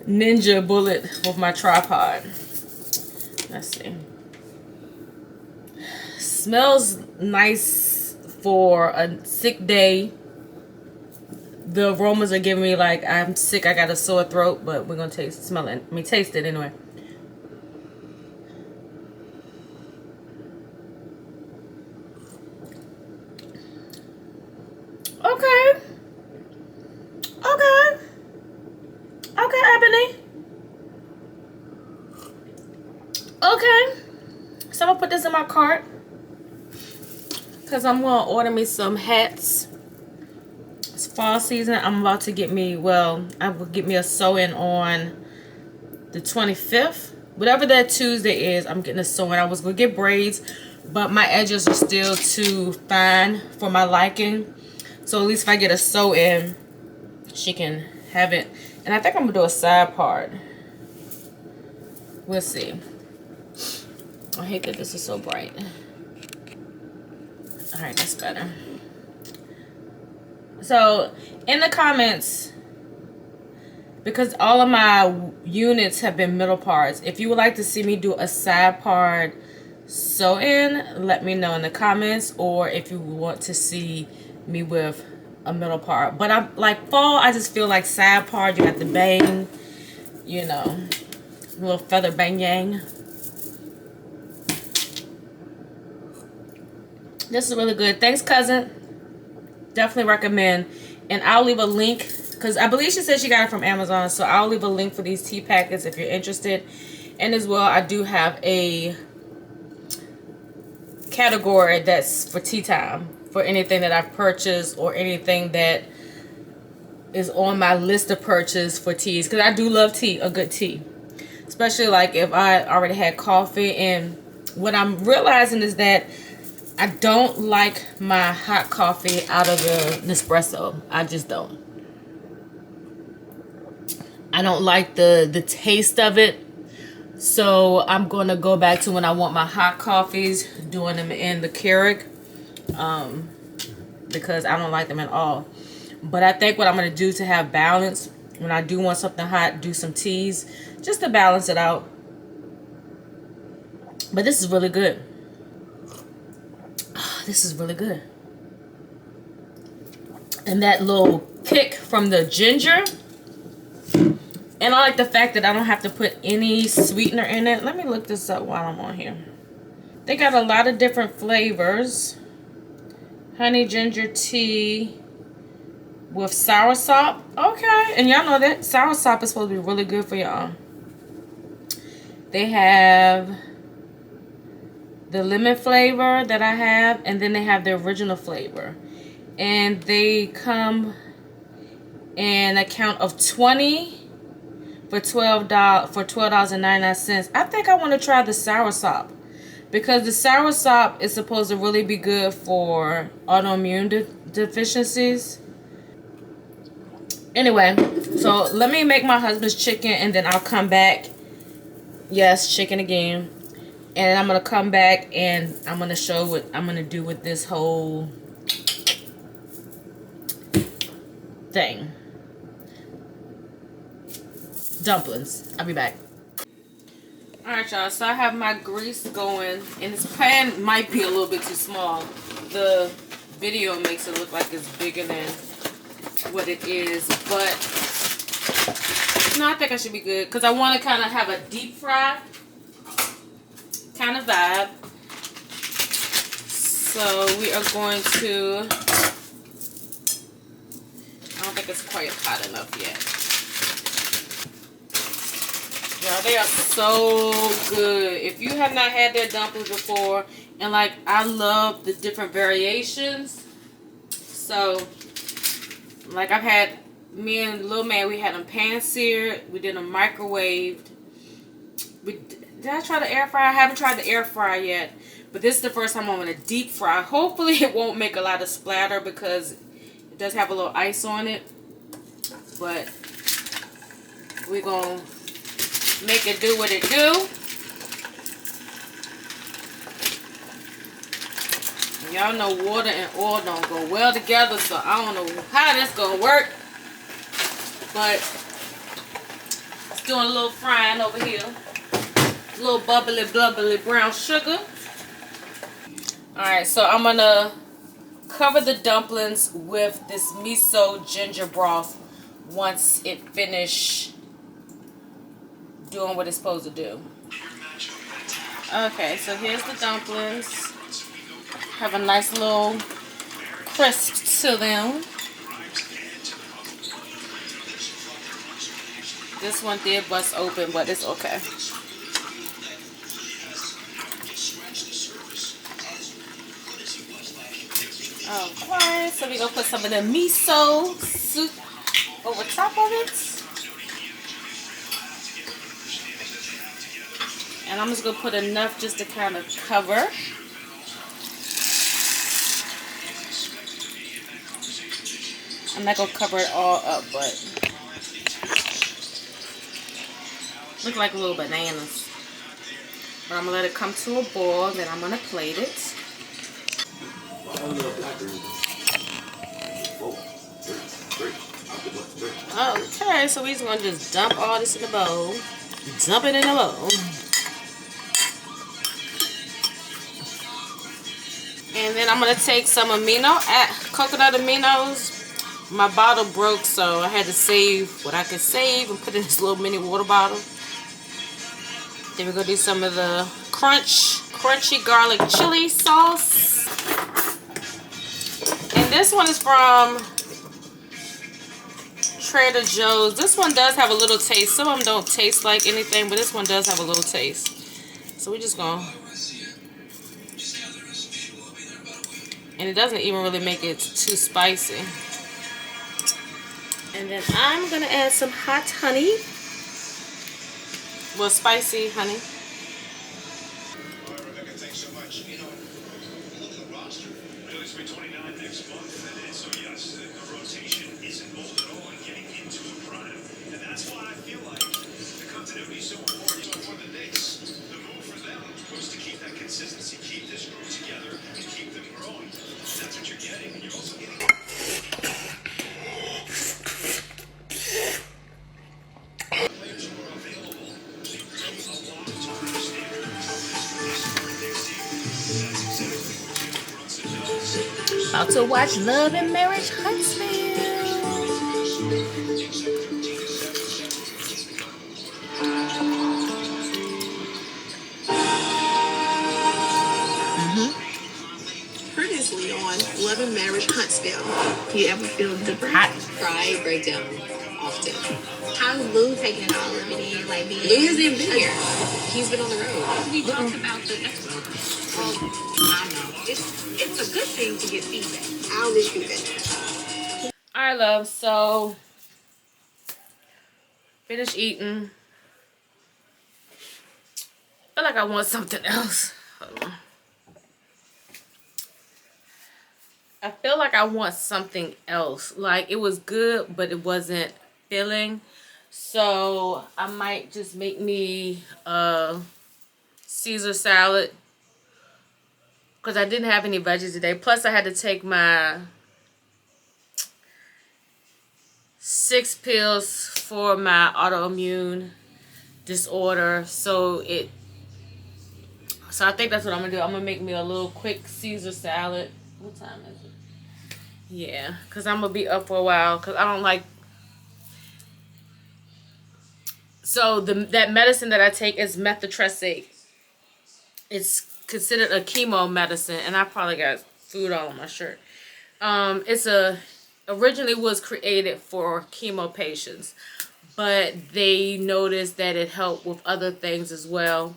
Ninja Bullet with my tripod. Let's see. Smells nice for a sick day. The aromas are giving me like I'm sick, I got a sore throat, but we're gonna taste it anyway. Okay. Okay, Ebony. Okay. So I'm gonna put this in my cart because I'm gonna order me some hats. It's fall season. I'm about to get me, I will get me a sew-in on the 25th. Whatever that Tuesday is, I'm getting a sew-in. I was gonna get braids, but my edges are still too fine for my liking. So at least if I get a sew-in, she can have it. And I think I'm gonna do a side part. We'll see. I hate that this is so bright. Alright, that's better. So in the comments, because all of my units have been middle parts, if you would like to see me do a side part sew-in, let me know in the comments. Or if you want to see me with a middle part. But I'm like fall, I just feel like side part, you got the bang, you know, a little feather bang yang. This is really good. Thanks, cousin. Definitely recommend. And I'll leave a link, because I believe she said she got it from Amazon, so I'll leave a link for these tea packets if you're interested. And as well, I do have a category that's for tea time, for anything that I've purchased or anything that is on my list of purchase for teas, because I do love tea, a good tea, especially like if I already had coffee. And what I'm realizing is that I don't like my hot coffee out of the Nespresso. I just don't. I don't like the taste of it. So I'm going to go back to when I want my hot coffees, doing them in the Keurig. Because I don't like them at all. But I think what I'm going to do to have balance, when I do want something hot, do some teas, just to balance it out. But this is really good. This is really good. And that little kick from the ginger. And I like the fact that I don't have to put any sweetener in it. Let me look this up while I'm on here. They got a lot of different flavors. Honey ginger tea with soursop. Okay. And y'all know that soursop is supposed to be really good for y'all. They have the lemon flavor that I have, and then they have the original flavor. And they come in a count of 20 for $12.99. I think I want to try the soursop, because the soursop is supposed to really be good for autoimmune deficiencies. Anyway, so let me make my husband's chicken, and then I'll come back. Yes, chicken again. And I'm going to come back and I'm going to show what I'm going to do with this whole thing. Dumplings. I'll be back. Alright, y'all. So I have my grease going. And this pan might be a little bit too small. The video makes it look like it's bigger than what it is. But no, I think I should be good. Because I want to kind of have a deep fry kind of vibe. So we are going to, I don't think it's quite hot enough yet. Girl, they are so good. If you have not had their dumplings before, and like I love the different variations. So, like I've had, me and little man, we had them pan seared. We did them microwaved. Did I try the air fryer? I haven't tried the air fryer yet. But this is the first time I'm going to deep fry. Hopefully it won't make a lot of splatter because it does have a little ice on it. But we're going to make it do what it do. Y'all know water and oil don't go well together, so I don't know how this gonna work. But it's doing a little frying over here. A little bubbly brown sugar. Alright, so I'm gonna cover the dumplings with this miso ginger broth once it finish doing what it's supposed to do. Okay, so here's the dumplings. Have a nice little crisp to them. This one did bust open, but it's okay. Alright, so we're going to put some of the miso soup over top of it. And I'm just going to put enough just to kind of cover. I'm not going to cover it all up, but look like little bananas. But I'm going to let it come to a boil, then I'm going to plate it. Okay, so we're just going to just dump all this in the bowl. Dump it in the bowl. And then I'm going to take some coconut aminos. My bottle broke, so I had to save what I could save and put in this little mini water bottle. Then we're going to do some of the crunchy garlic chili sauce. And this one is from Trader Joe's. This one does have a little taste. Some of them don't taste like anything, but this one does have a little taste. So we're just going to... And it doesn't even really make it too spicy. And then I'm going to add some hot honey. Well, spicy honey. Rebecca, thanks so much. You know, look at the roster. Billy's be 29 next month. And so, yes, the rotation isn't bold at all and getting into a prime. And that's why I feel like the continuity is so important. So for the Knicks, the move for them was to keep that consistency, keep this group together, and keep them growing. That's what you're getting. And you're also getting... About to watch Love and Marriage Huntsville. Previously on Love and Marriage Huntsville. You ever feel depressed? Cry, breakdown, often. How's Lou taking it all living in? Like being Lou hasn't even been here. He's been on the road. we talked about the well, I know. It's a good thing to get feedback. How did you finish? Alright, love, so finish eating. I feel like I want something else. Hold on. I feel like I want something else. Like, it was good, but it wasn't filling. So I might just make me a Caesar salad. Because I didn't have any veggies today. Plus, I had to take my 6 pills for my autoimmune disorder. So I think that's what I'm going to do. I'm going to make me a little quick Caesar salad. What time is it? Yeah, because I'm going to be up for a while. Because I don't like... So, that medicine that I take is methotrexate. It's considered a chemo medicine. And I probably got food all on my shirt. Originally was created for chemo patients. but they noticed that it helped with other things as well.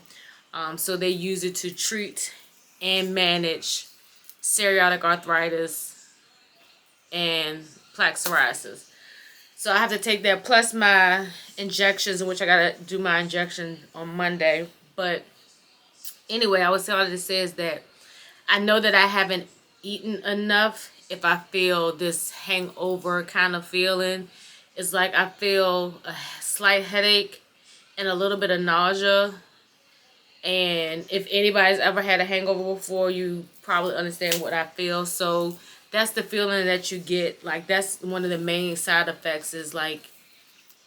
So they use it to treat and manage psoriatic arthritis and plaque psoriasis. So I have to take that plus my injections, in which I gotta do my injection on Monday. But anyway, I was telling to say is that I know that I haven't eaten enough if I feel this hangover kind of feeling. It's like I feel a slight headache and a little bit of nausea. And if anybody's ever had a hangover before, you probably understand what I feel. So that's the feeling that you get. Like, that's one of the main side effects is like,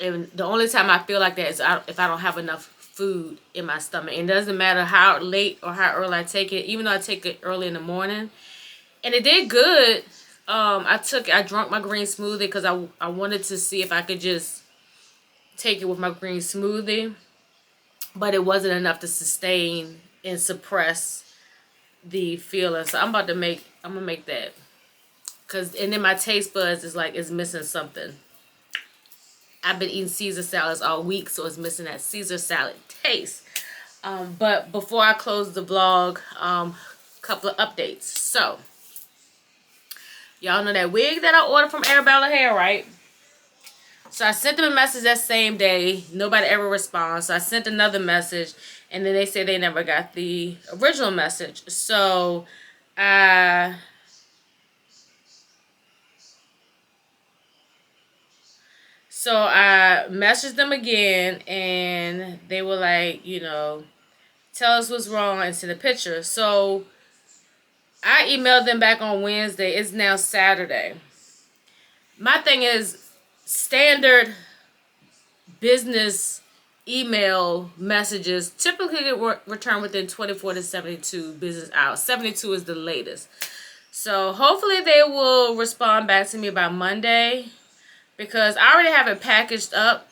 and the only time I feel like that is if I don't have enough food in my stomach. And it doesn't matter how late or how early I take it, even though I take it early in the morning. And it did good. I drank my green smoothie because I wanted to see if I could just take it with my green smoothie. But it wasn't enough to sustain and suppress the feeling. So I'm gonna make that. And then my taste buds is like, it's missing something. I've been eating Caesar salads all week, so it's missing that Caesar salad taste. But before I close the vlog, couple of updates. So, y'all know that wig that I ordered from Arabella Hair, right? So I sent them a message that same day. Nobody ever responds. So I sent another message, and then they said they never got the original message. So I messaged them again, and they were like, you know, tell us what's wrong and send a picture. So I emailed them back on Wednesday. It's now Saturday. My thing is, standard business email messages typically get returned within 24 to 72 business hours. 72 is the latest. So hopefully they will respond back to me by Monday, because I already have it packaged up.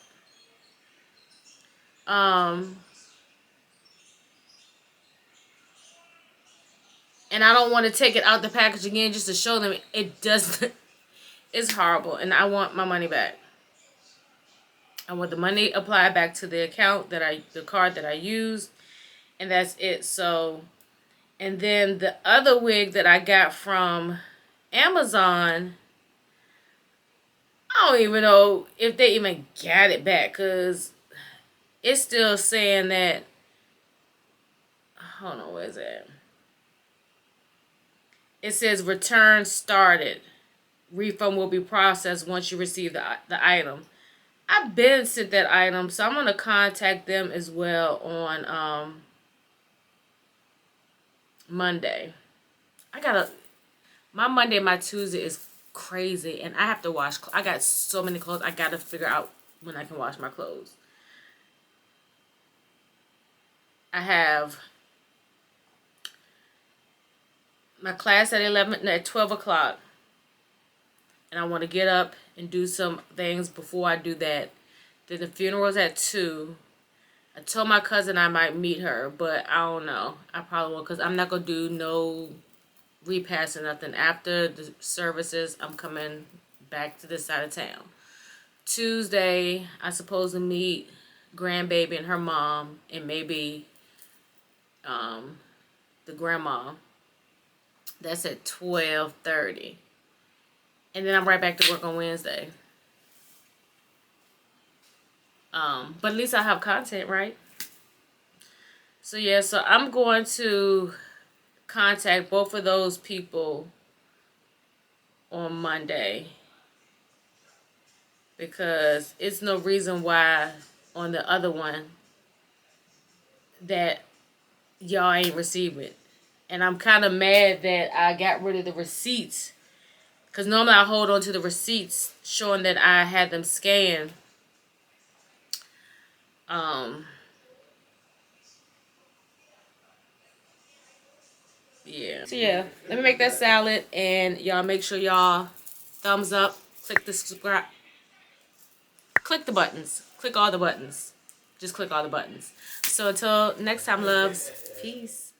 And I don't want to take it out the package again just to show them it doesn't. It's horrible, and I want my money back. I want the money applied back to the account the card that I used, and that's it. So, and then the other wig that I got from Amazon, I don't even know if they even got it back, because it's still saying that, hold on, where is it? It says return started. Refund will be processed once you receive the item. I've been sent that item, so I'm going to contact them as well on Monday. My Monday and my Tuesday is crazy, and I have to wash. I got so many clothes. I got to figure out when I can wash my clothes. I have my class at 12 o'clock. And I want to get up and do some things before I do that. Then the funeral's at 2. I told my cousin I might meet her, but I don't know. I probably won't, because I'm not going to do no repass or nothing. After the services, I'm coming back to this side of town. Tuesday, I'm supposed to meet grandbaby and her mom, and maybe the grandma. That's at 12:30. And then I'm right back to work on Wednesday. But at least I have content, right? So yeah, so I'm going to contact both of those people on Monday, because it's no reason why on the other one that y'all ain't received it. And I'm kind of mad that I got rid of the receipts, because normally I hold on to the receipts showing that I had them scanned. Yeah. So yeah, let me make that salad, and y'all make sure y'all thumbs up, click the subscribe, click the buttons, click all the buttons. Just click all the buttons. So until next time, loves, peace.